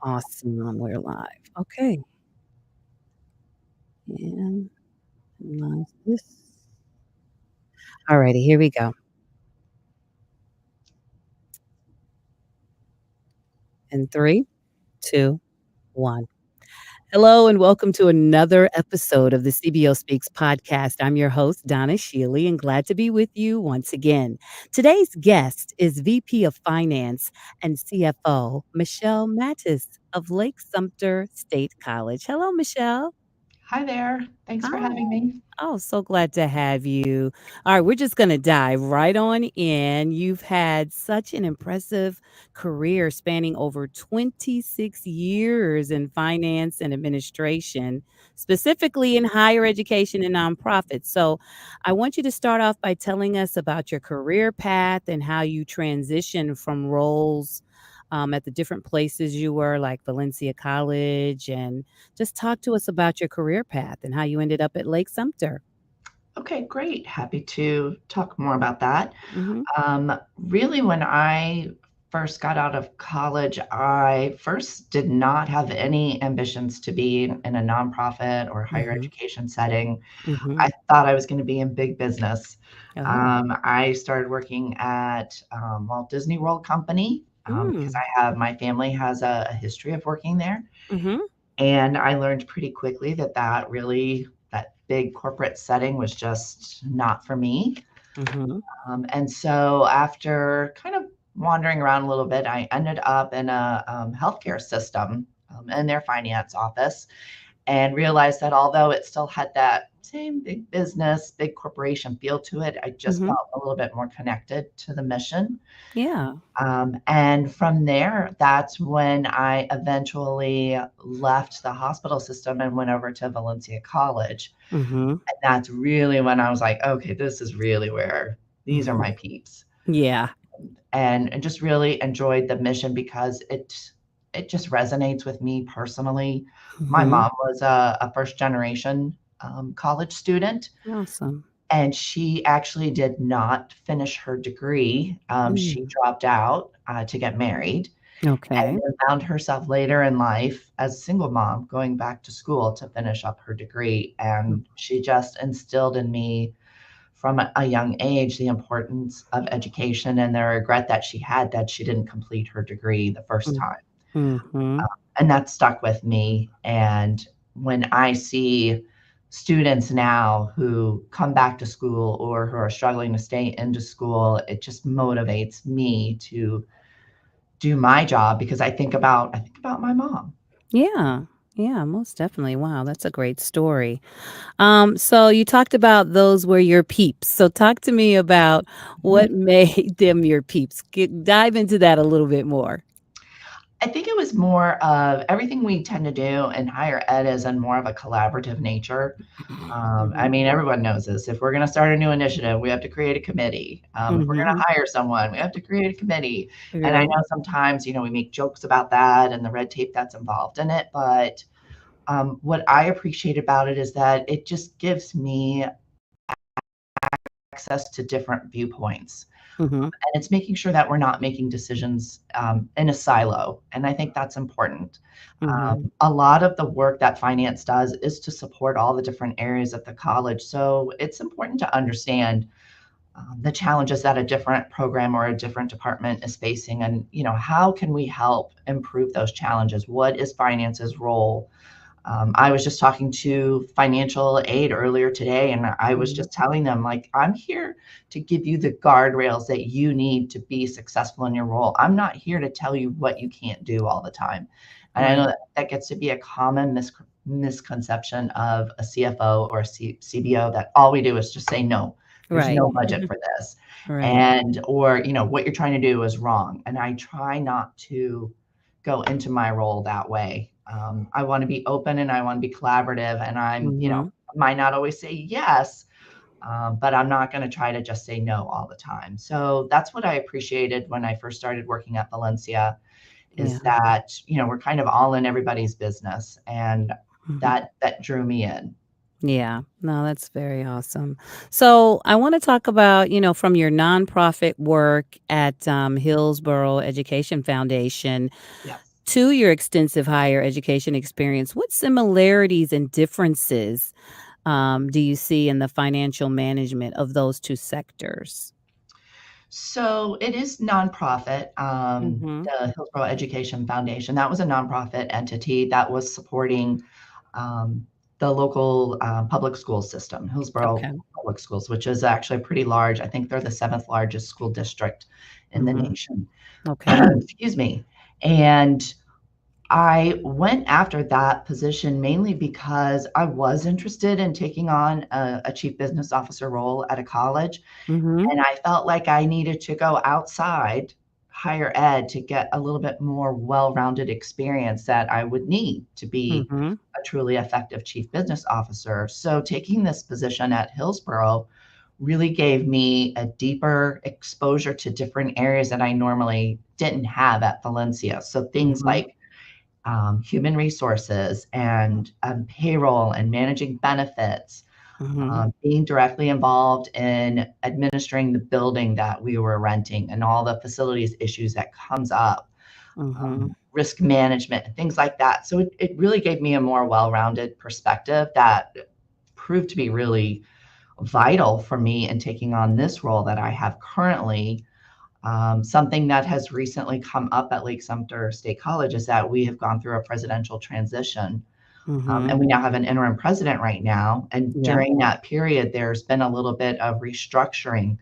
Awesome. We're live. Okay. And minimize this. Alrighty, here we go. In three, two, one. Hello and welcome to another episode of the CBO Speaks podcast. I'm your host, Donna Shealy, and glad to be with you once again. Today's guest is VP of Finance and CFO, Michelle Mattis of Lake Sumter State College. Hello, Michelle. Hi there. Thanks for Hi. having me. Oh, so glad to have you. All right, we're just going to dive right on in. You've had such an impressive career spanning over 26 years in finance and administration, specifically in higher education and nonprofits. So, I want you to start off by telling us about your career path and how you transitioned from roles at the different places you were, like Valencia College, and just talk to us about your career path and how you ended up at Lake Sumter. Okay, great. Happy to talk more about that. Mhm. Really, when I first got out of college, I first did not have any ambitions to be in a nonprofit or higher Mhm. education setting. Mhm. I thought I was going to be in big business. Oh. I started working at Walt Disney World Company because Mm. my family has a history of working there. Mhm. And I learned pretty quickly that big corporate setting was just not for me. Mhm. And so after kind of wandering around a little bit, I ended up in a healthcare system in their finance office and realized that although it still had that same big business, big corporation feel to it, I just Mhm. felt a little bit more connected to the mission. Yeah. And from there, that's when I eventually left the hospital system and went over to Valencia College. Mhm. And that's really when I was like, okay, this is really where these are Mhm. my peeps. Yeah. And just really enjoyed the mission because it just resonates with me personally. My Mhm. mom was a first generation college student, Awesome. and she actually did not finish her degree. She Mm. dropped out to get married and Okay. then found herself later in life as a single mom going back to school to finish up her degree. Mm. And she just instilled in me from a young age the importance of education and the regret that she had that she didn't complete her degree the first Mm. time. Mhm. And that stuck with me. And when I see students now who come back to school or who are struggling to stay into school, it just motivates me to do my job because I think about my mom. Yeah. Yeah, most definitely. Wow, that's a great story. So you talked about those were your peeps. So talk to me about what made them your peeps. Dive into that a little bit more. I think it was more of everything we tend to do in higher ed is in more of a collaborative nature. I Mhm. mean, everyone knows this. If we're going to start a new initiative, we have to create a committee. If we're going Mhm. to hire someone, we have to create a committee. And I Right. know sometimes, we make jokes about that and the red tape that's involved in it. But what I appreciate about it is that it just gives me access to different viewpoints. Mhm. And it's making sure that we're not making decisions in a silo. And I think that's important. Mhm. A lot of the work that finance does is to support all the different areas of the college. So it's important to understand the challenges that a different program or a different department is facing, and how can we help improve those challenges? What is finance's role? I was just talking to financial aid earlier today, and I was Mhm. just telling them, like, I'm here to give you the guardrails that you need to be successful in your role. I'm not here to tell you what you can't do all the time. And I know Right. that gets to be a common misconception of a CFO or a CBO, that all we do is just say, no, there's Right. no budget for this. Right. And, or, what you're trying to do is wrong. And I try not to go into my role that way. I want to be open and I want to be collaborative, and Mhm. might not always say yes, but I'm not going to try to just say no all the time. So that's what I appreciated when I first started working at Valencia, is Yeah. that we're kind of all in everybody's business, and Mhm. that drew me in. Yeah. No, that's very awesome. So I want to talk about, from your nonprofit work at Hillsborough Education Foundation. Yes. To your extensive higher education experience, what similarities and differences do you see in the financial management of those two sectors? So it is nonprofit. Mhm. The Hillsborough Education Foundation, that was a nonprofit entity that was supporting um, the local public school system, Hillsborough Okay. Public Schools, which is actually pretty large. I think they're the seventh largest school district in the Mhm. nation. Okay. Excuse me. And I went after that position mainly because I was interested in taking on a chief business officer role at a college. Mhm. And I felt like I needed to go outside higher ed to get a little bit more well-rounded experience that I would need to be Mhm. a truly effective chief business officer. So taking this position at Hillsborough really gave me a deeper exposure to different areas that I normally didn't have at Valencia. So things Mhm. like human resources and payroll and managing benefits, Mhm. being directly involved in administering the building that we were renting and all the facilities issues that comes up, Mhm. risk management and things like that. So it really gave me a more well-rounded perspective that proved to be really vital for me in taking on this role that I have currently. Something that has recently come up at Lake Sumter State College is that we have gone through a presidential transition, and Mhm. we now have an interim president right now. And Yeah. during that period, there's been a little bit of restructuring.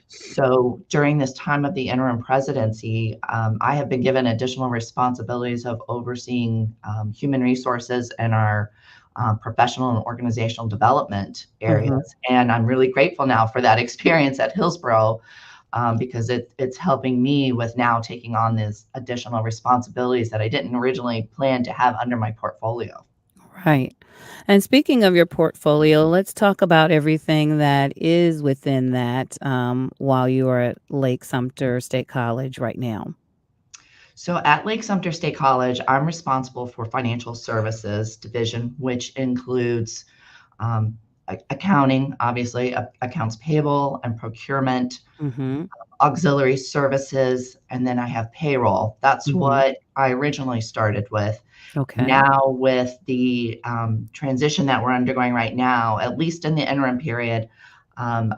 So during this time of the interim presidency, I have been given additional responsibilities of overseeing human resources and our professional and organizational development Mhm. areas. And I'm really grateful now for that experience at Hillsborough, because it's helping me with now taking on these additional responsibilities that I didn't originally plan to have under my portfolio. Right. And speaking of your portfolio, let's talk about everything that is within that while you are at Lake Sumter State College right now. So at Lake Sumter State College, I'm responsible for financial services division, which includes um, accounting, obviously, accounts payable and procurement, Mhm. auxiliary services, and then I have payroll. That's Mhm. what I originally started with. Okay. Now, with the transition that we're undergoing right now, at least in the interim period, um,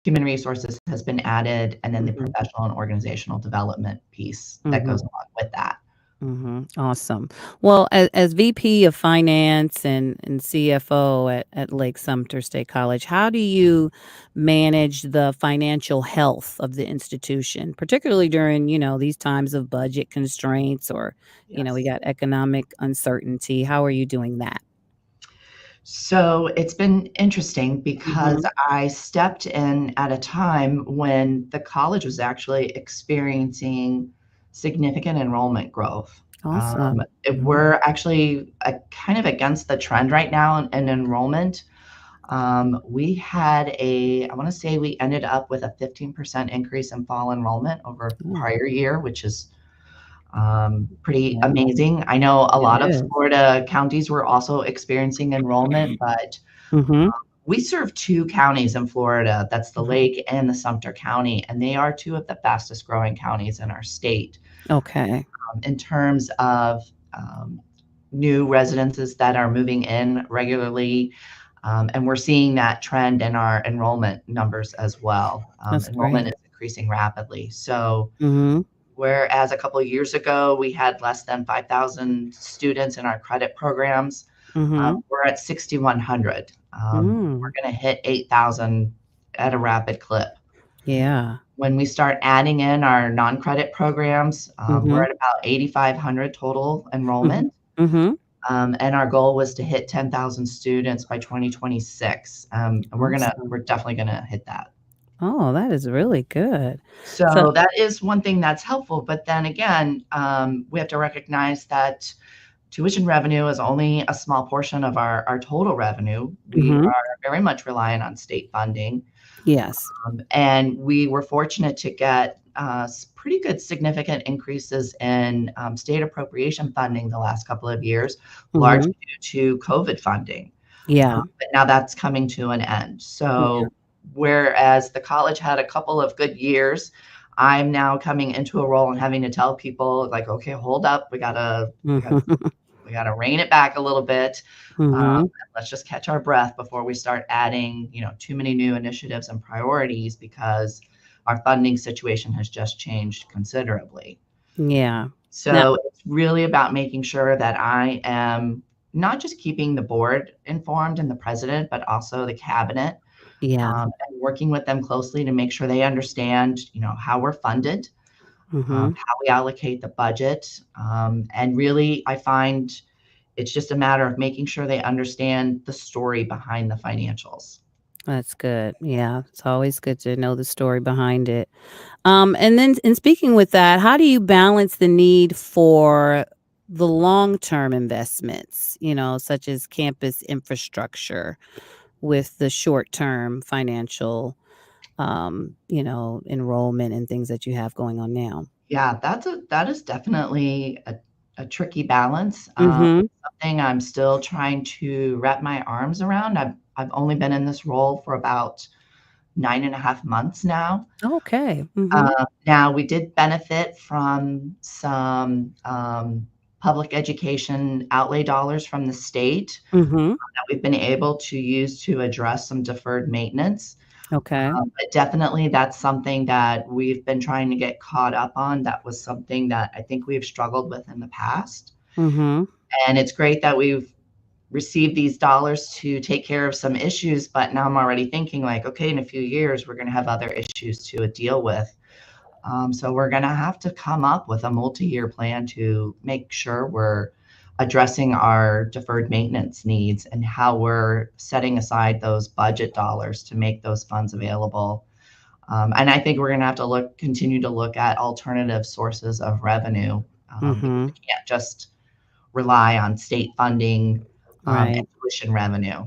human resources has been added, and then the Mhm. professional and organizational development piece that Mhm. goes along with that. Mhm. Awesome. Well, as VP of Finance and CFO at Lake Sumter State College, how do you manage the financial health of the institution, particularly during, these times of budget constraints or, we Yes. got economic uncertainty? How are you doing that? So it's been interesting because Mhm. I stepped in at a time when the college was actually experiencing significant enrollment growth. Awesome. Mhm. We're actually kind of against the trend right now in enrollment. We had I want to say we ended up with a 15% increase in fall enrollment over Mm, prior year, which is pretty yeah, amazing. I know a it lot of is. Florida counties were also experiencing enrollment, but Mhm. we serve two counties in Florida. That's the Mhm. Lake and the Sumter County, and they are two of the fastest growing counties in our state. Okay. In terms of new residences that are moving in regularly, and we're seeing that trend in our enrollment numbers as well. That's Enrollment great. is increasing rapidly. So Mhm. whereas a couple of years ago we had less than 5,000 students in our credit programs, Mhm. we're at 6,100. Mm. We're going to hit 8,000 at a rapid clip. Yeah. When we start adding in our non-credit programs, we're Mhm. at about 8,500 total Mhm. enrollment. Mhm. And our goal was to hit 10,000 students by 2026. And Awesome. we're definitely gonna hit that. Oh, that is really good. So So that is one thing that's helpful. But then again, we have to recognize that tuition revenue is only a small portion of our total revenue. We mhm. are very much reliant on state funding. Yes. And we were fortunate to get pretty good significant increases in state appropriation funding the last couple of years, Mhm. largely due to COVID funding. Yeah. But now that's coming to an end. Yeah. So, whereas the college had a couple of good years, I'm now coming into a role and having to tell people like, okay, hold up, Mhm. we gotta rein it back a little bit. Mhm. And let's just catch our breath before we start adding, too many new initiatives and priorities because our funding situation has just changed considerably. Yeah. Now So it's really about making sure that I am not just keeping the board informed and the president, but also the cabinet, yeah. and working with them closely to make sure they understand, how we're funded, Mhm. how we allocate the budget. And really, I find it's just a matter of making sure they understand the story behind the financials. That's good. Yeah, it's always good to know the story behind it. And then in speaking with that, how do you balance the need for the long-term investments, such as campus infrastructure with the short-term financial, enrollment and things that you have going on now? Yeah, that is definitely a tricky balance. Mhm. Something I'm still trying to wrap my arms around. I've only been in this role for about 9.5 months now. Okay. Mhm. Now we did benefit from some public education outlay dollars from the state Mhm. that we've been able to use to address some deferred maintenance. Okay. But definitely that's something that we've been trying to get caught up on. That was something that I think we've struggled with in the past. Mhm. And it's great that we've received these dollars to take care of some issues, but now I'm already thinking like, okay, in a few years, we're going to have other issues to deal with. So we're going to have to come up with a multi-year plan to make sure we're addressing our deferred maintenance needs and how we're setting aside those budget dollars to make those funds available. And I think we're going to have to continue to look at alternative sources of revenue, because Mhm. we can't just rely on state funding, and Right. tuition revenue.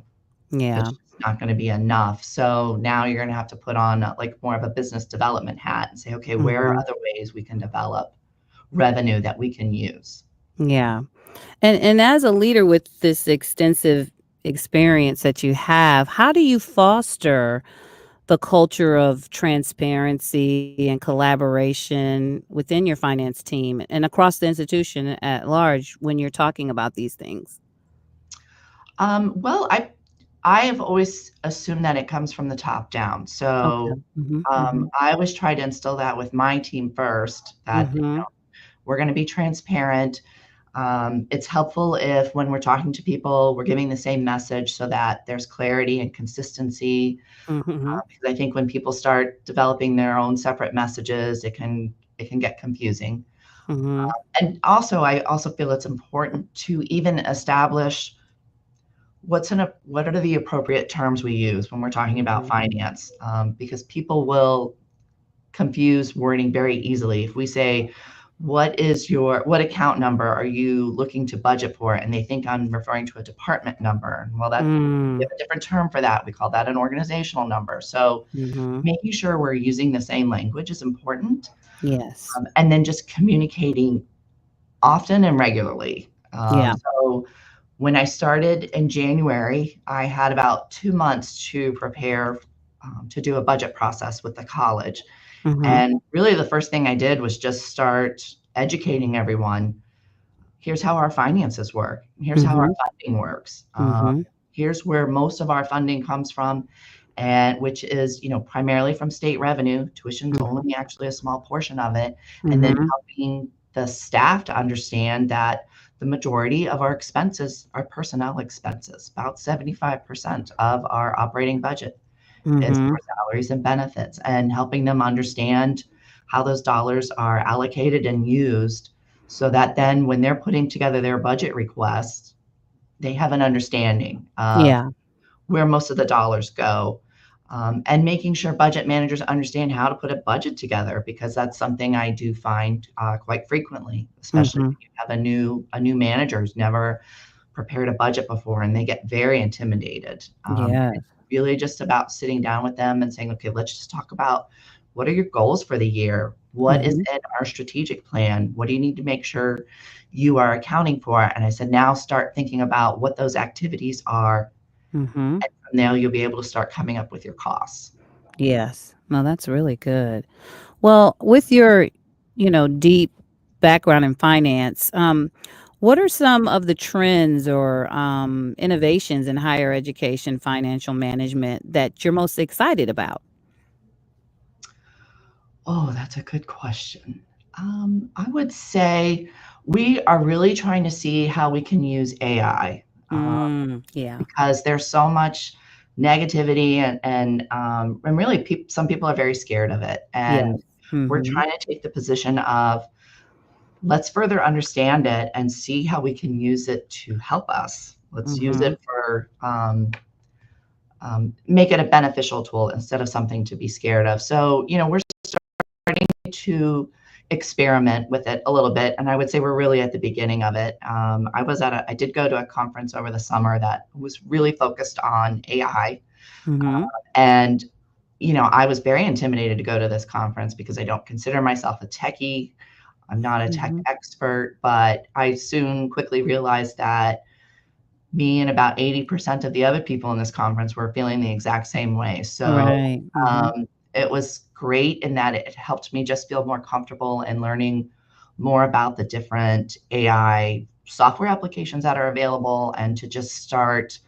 It's Yeah. just not going to be enough. So now you're going to have to put on like more of a business development hat and say, okay, where are Mhm. other ways we can develop revenue that we can use? Yeah. And as a leader with this extensive experience that you have, how do you foster the culture of transparency and collaboration within your finance team and across the institution at large when you're talking about these things? Well, I have always assumed that it comes from the top down. Okay. So Mhm. Mhm. I always try to instill that with my team first, that Mhm. we're going to be transparent. It's helpful if when we're talking to people, we're giving the same message so that there's clarity and consistency. Mhm. Because I think when people start developing their own separate messages, it can get confusing. Mhm. And also, I also feel it's important to even establish what are the appropriate terms we use when we're talking about Mhm. finance, because people will confuse wording very easily. If we say, what account number are you looking to budget for? And they think I'm referring to a department number. Well, we Mm. have a different term for that. We call that an organizational number. So Mhm. making sure we're using the same language is important. Yes. And then just communicating often and regularly. Yeah. So when I started in January, I had about 2 months to prepare, to do a budget process with the college. Mhm. And really, the first thing I did was just start educating everyone. Here's how our finances work. Here's how our Mhm. funding works. Mhm. Here's where most of our funding comes from, and which is, primarily from state revenue. Tuition's Mhm. only actually a small portion of it. And then Mhm. helping the staff to understand that the majority of our expenses are personnel expenses. About 75% of our operating budget is for Mhm. salaries and benefits, and helping them understand how those dollars are allocated and used so that then when they're putting together their budget requests, they have an understanding of Yeah. where most of the dollars go. And making sure budget managers understand how to put a budget together, because that's something I do find quite frequently, especially Mhm. when you have a new manager who's never prepared a budget before, and they get very intimidated. Yes. It's really just about sitting down with them and saying, okay, let's just talk about what are your goals for the year? What is Mhm. in our strategic plan? What do you need to make sure you are accounting for? And I said, now start thinking about what those activities are. Mhm. And from there, you'll be able to start coming up with your costs. Yes. No, that's really good. Well, with your, deep background in finance, what are some of the trends or innovations in higher education financial management that you're most excited about? Oh, that's a good question. I would say we are really trying to see how we can use AI, Yeah. because there's so much negativity and really some people are very scared of it. Yes. And we're Mm-hmm. trying to take the position of let's further understand it and see how we can use it to help us. Let's use Mm-hmm. it for make it a beneficial tool instead of something to be scared of. So, we're starting to experiment with it a little bit, and I would say we're really at the beginning of it. I did go to a conference over the summer that was really focused on AI, Mm-hmm. and I was very intimidated to go to this conference because I don't consider myself a techie. I'm not a tech Mm-hmm. expert, but I soon quickly realized that me and about 80% of the other people in this conference were feeling the exact same way. So Right. Mm-hmm. it was great in that it helped me just feel more comfortable in learning more about the different AI software applications that are available and to just start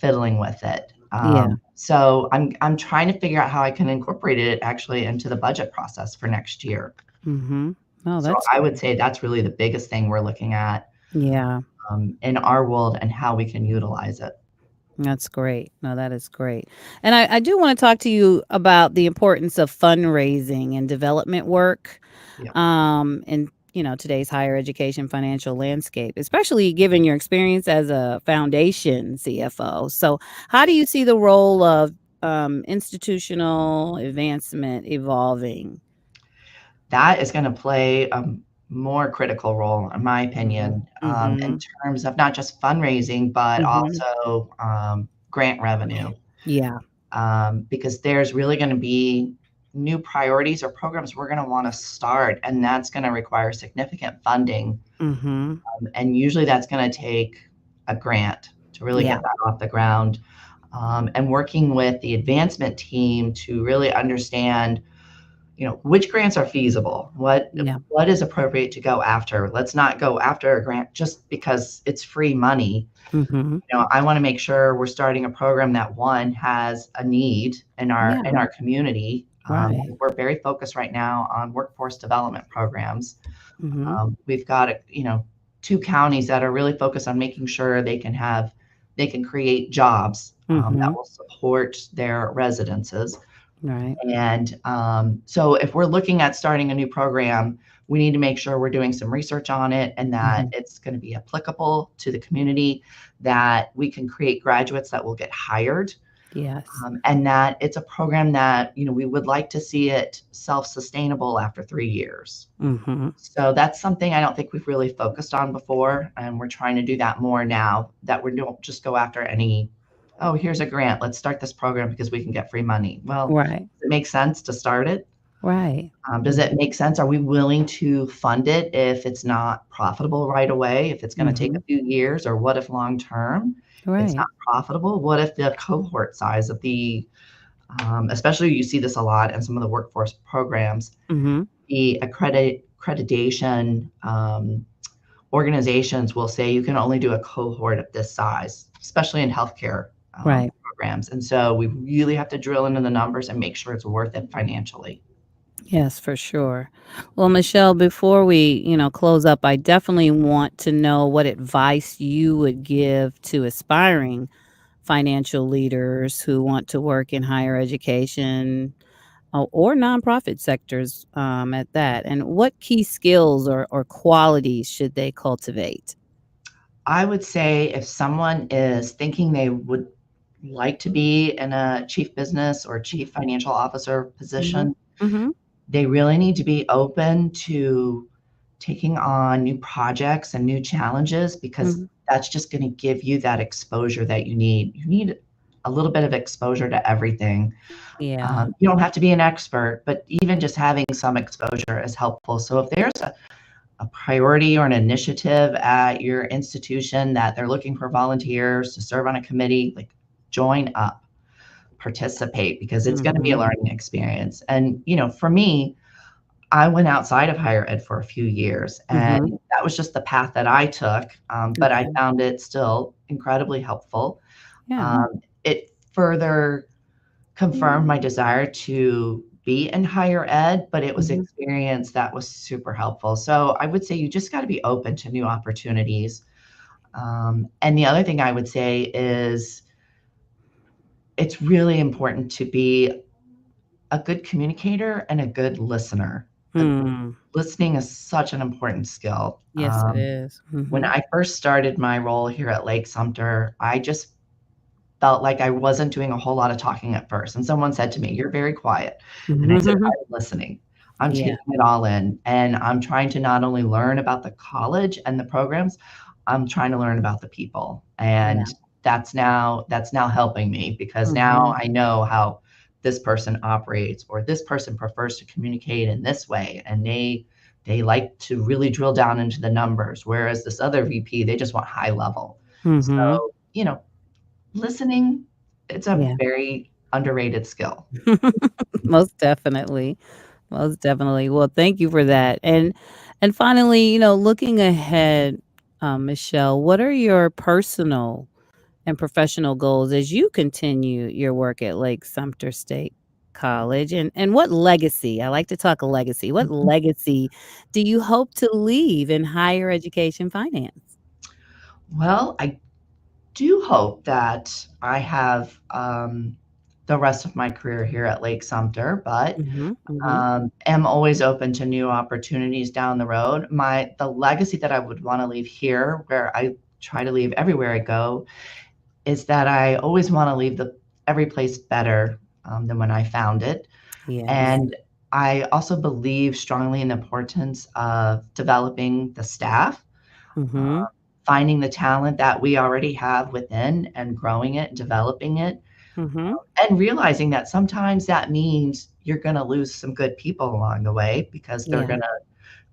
fiddling with it. Yeah. So I'm trying to figure out how I can incorporate it actually into the budget process for next year. Mm-hmm. Oh, So that's I would great. say that's really the biggest thing we're looking at Yeah. in our world and how we can utilize it. That's great. No, that is great. And I do want to talk to you about the importance of fundraising and development work Yeah. in today's higher education financial landscape, especially given your experience as a foundation CFO. So, how do you see the role of institutional advancement evolving? That is going to play a more critical role, in my Mm-hmm. opinion, in Mm-hmm. terms of not just fundraising, but Mm-hmm. also grant revenue, Yeah. because there's really going to be new priorities or programs we're going to want to start, and that's going to require significant funding. Mm-hmm. And usually that's going to take a grant to really Yeah. get that off the ground. And working with the advancement team to really understand which grants are feasible, Yeah. what is appropriate to go after. Let's not go after a grant just because it's free money. Mm-hmm. I want to make sure we're starting a program that one has a need in our Yeah. in our community. Right. We're very focused right now on workforce development programs. Mm-hmm. We've got two counties that are really focused on making sure they can create jobs that Mm-hmm. will support their residences. Right. And so if we're looking at starting a new program, we need to make sure we're doing some research on it and that Mm-hmm. it's going to be applicable to the community, that we can create graduates that will get hired, Yes. and that it's a program that we would like to see it self-sustainable after 3 years. Mm-hmm. So that's something I don't think we've really focused on before, and we're trying to do that more now, that we don't just go after any, "Oh, here's a grant. Let's start this program because we can get free money." Well, Right. does it make sense to start it? Right. Does Mhm. it make sense? Are we willing to fund it if it's not profitable right away, if it's gonna take a Mhm. few years, or what if long term it's not Right. profitable? What if the cohort size of especially you see this a lot in some of the workforce programs, Mhm. the accreditation organizations will say you can only do a cohort of this size, especially in healthcare Right. programs. And so we really have to drill into the numbers and make sure it's worth it financially. Yes, for sure. Well, Michelle, before we, close up, I definitely want to know what advice you would give to aspiring financial leaders who want to work in higher education or nonprofit sectors at that. And what key skills or qualities should they cultivate? I would say if someone is thinking they would like to be in a chief business or chief financial officer Mhm. position, Mhm. they really need to be open to taking on new projects and new challenges, because Mhm. that's just going to give you that exposure that you need. You need a little bit of exposure to everything. Yeah. You don't have to be an expert, but even just having some exposure is helpful. So if there's a priority or an initiative at your institution that they're looking for volunteers to serve on a committee, like join up. participate because it's going to be a Mhm. learning experience. And, for me, I went outside of higher ed for a few years, and Mhm. that was just the path that I took. But I Okay. found it still incredibly helpful. Yeah. It further confirmed my desire to be in higher ed, but it was Mhm. experience that was super helpful. So I would say you just got to be open to new opportunities. And the other thing I would say is it's really important to be a good communicator and a good listener. Hmm. Listening is such an important skill. Yes, it is. When Mhm. I first started my role here at Lake Sumter, I just felt like I wasn't doing a whole lot of talking at first. And someone said to me, "You're very quiet." And I said, Mhm. "I'm listening. I'm Yeah. taking it all in. And I'm trying to not only learn about the college and the programs, I'm trying to learn about the people." Yeah. And that's now helping me because now Mhm. I know how this person operates or this person prefers to communicate in this way. And they like to really drill down into the numbers, whereas this other VP, they just want high level. Mhm. So, listening, it's a Yeah. very underrated skill. Most definitely. Most definitely. Well, thank you for that. And finally, looking ahead, Michelle, what are your personal and professional goals as you continue your work at Lake Sumter State College? And what legacy, I like to talk legacy, what Mhm. legacy do you hope to leave in higher education finance? Well, I do hope that I have the rest of my career here at Lake Sumter, but Mhm, mhm. am always open to new opportunities down the road. The legacy that I would want to leave here, where I try to leave everywhere I go, is that I always want to leave the every place better than when I found it. Yes. And I also believe strongly in the importance of developing the staff, uh, Mhm, finding the talent that we already have within and growing it, developing it, mhm. and realizing that sometimes that means you're going to lose some good people along the way because they're Yeah. going to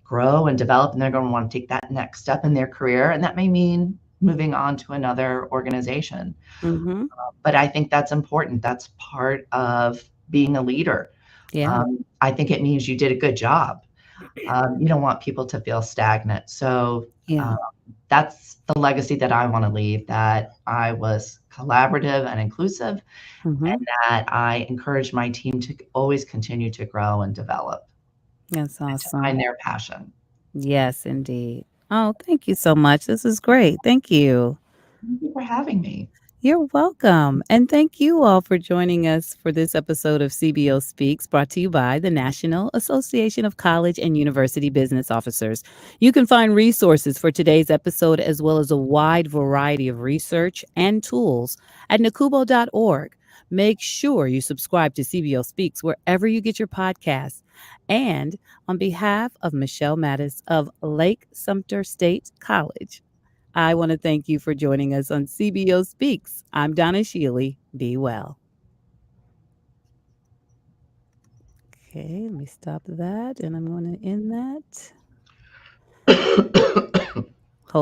grow and develop and they're going to want to take that next step in their career. And that may mean moving on to another organization. Mhm. But I think that's important. That's part of being a leader. Yeah. I think it means you did a good job. You don't want people to feel stagnant. So Yeah. uh, that's the legacy that I want to leave, that I was collaborative and inclusive, Mhm. and that I encourage my team to always continue to grow and develop That's and to awesome. find their passion. Yes, indeed. Oh, thank you so much. This is great. Thank you. Thank you for having me. You're welcome. And thank you all for joining us for this episode of CBO Speaks, brought to you by the National Association of College and University Business Officers. You can find resources for today's episode as well as a wide variety of research and tools at nakubo.org. Make sure you subscribe to CBO Speaks wherever you get your podcasts. And on behalf of Michelle Mattis of Lake Sumter State College, I want to thank you for joining us on CBO Speaks. I'm Donna Shealy. Be well. Okay, let me stop that and I'm going to end that.